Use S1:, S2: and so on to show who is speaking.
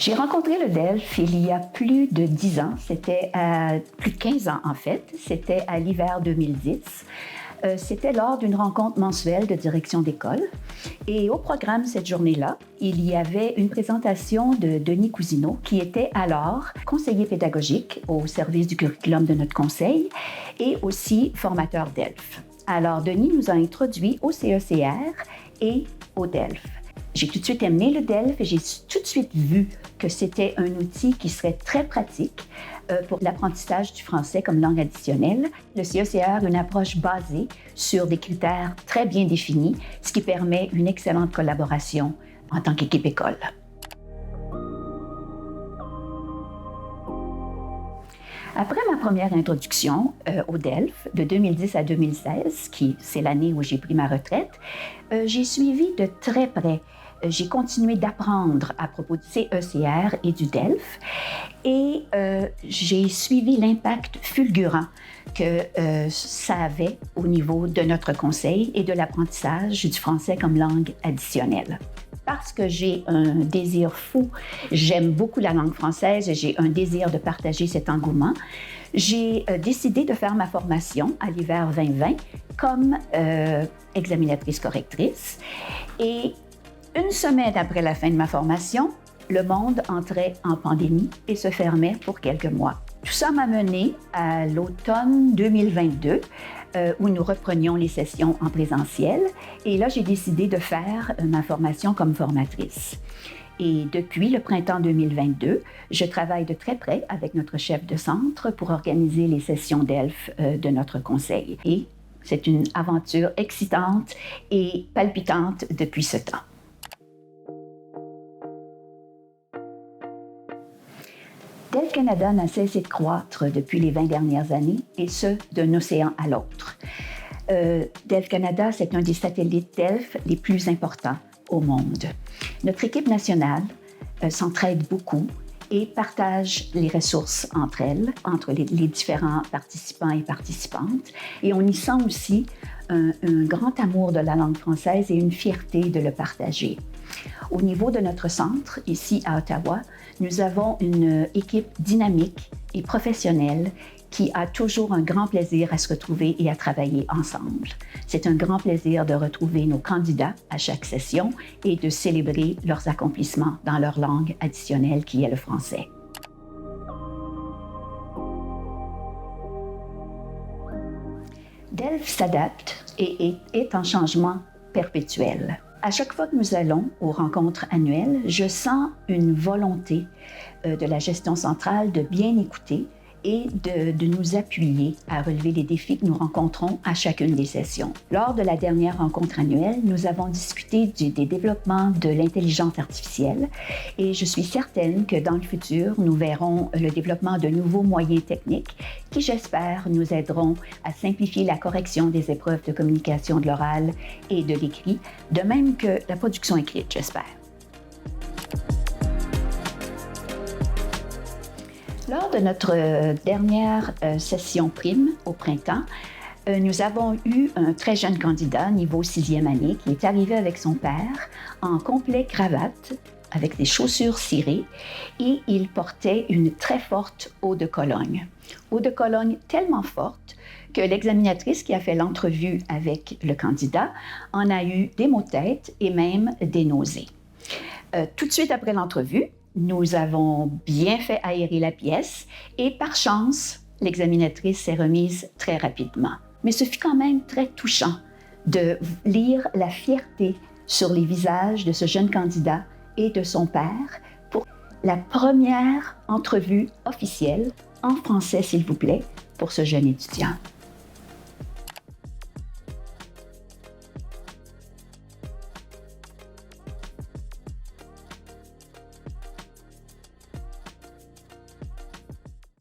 S1: J'ai rencontré le DELF il y a plus de 10 ans, plus de 15 ans en fait, c'était à l'hiver 2010. C'était lors d'une rencontre mensuelle de direction d'école. Et au programme cette journée-là, il y avait une présentation de Denis Cousineau, qui était alors conseiller pédagogique au service du curriculum de notre conseil et aussi formateur DELF. Alors, Denis nous a introduits au CECR et au DELF. J'ai tout de suite aimé le DELF et j'ai tout de suite vu que c'était un outil qui serait très pratique pour l'apprentissage du français comme langue additionnelle. Le CECR a une approche basée sur des critères très bien définis, ce qui permet une excellente collaboration en tant qu'équipe école. Après ma première introduction au DELF, de 2010 à 2016, c'est l'année où j'ai pris ma retraite, j'ai suivi de très près. J'ai continué d'apprendre à propos du CECR et du DELF et j'ai suivi l'impact fulgurant que ça avait au niveau de notre conseil et de l'apprentissage du français comme langue additionnelle. Parce que j'ai un désir fou, j'aime beaucoup la langue française et j'ai un désir de partager cet engouement, j'ai décidé de faire ma formation à l'hiver 2020 comme examinatrice correctrice. Et une semaine après la fin de ma formation, le monde entrait en pandémie et se fermait pour quelques mois. Tout ça m'a mené à l'automne 2022, où nous reprenions les sessions en présentiel. Et là, j'ai décidé de faire ma formation comme formatrice. Et depuis le printemps 2022, je travaille de très près avec notre chef de centre pour organiser les sessions DELF de notre conseil. Et c'est une aventure excitante et palpitante depuis ce temps. DELF Canada n'a cessé de croître depuis les 20 dernières années, et ce, d'un océan à l'autre. DELF Canada, c'est un des satellites DELF les plus importants au monde. Notre équipe nationale s'entraide beaucoup et partage les ressources entre elles, entre les différents participants et participantes. Et on y sent aussi un grand amour de la langue française et une fierté de le partager. Au niveau de notre centre, ici à Ottawa, nous avons une équipe dynamique et professionnelle qui a toujours un grand plaisir à se retrouver et à travailler ensemble. C'est un grand plaisir de retrouver nos candidats à chaque session et de célébrer leurs accomplissements dans leur langue additionnelle qui est le français. DELF s'adapte et est en changement perpétuel. À chaque fois que nous allons aux rencontres annuelles, je sens une volonté de la gestion centrale de bien écouter et de nous appuyer à relever les défis que nous rencontrons à chacune des sessions. Lors de la dernière rencontre annuelle, nous avons discuté des développements de l'intelligence artificielle et je suis certaine que dans le futur, nous verrons le développement de nouveaux moyens techniques qui, j'espère, nous aideront à simplifier la correction des épreuves de communication de l'oral et de l'écrit, de même que la production écrite, j'espère. Lors de notre dernière session prime au printemps, nous avons eu un très jeune candidat, niveau 6e année, qui est arrivé avec son père en complet cravate, avec des chaussures cirées, et il portait une très forte eau de Cologne. Eau de Cologne tellement forte que l'examinatrice qui a fait l'entrevue avec le candidat en a eu des maux de tête et même des nausées. Tout de suite après l'entrevue, nous avons bien fait aérer la pièce et par chance, l'examinatrice s'est remise très rapidement. Mais ce fut quand même très touchant de lire la fierté sur les visages de ce jeune candidat et de son père pour la première entrevue officielle, en français s'il vous plaît, pour ce jeune étudiant.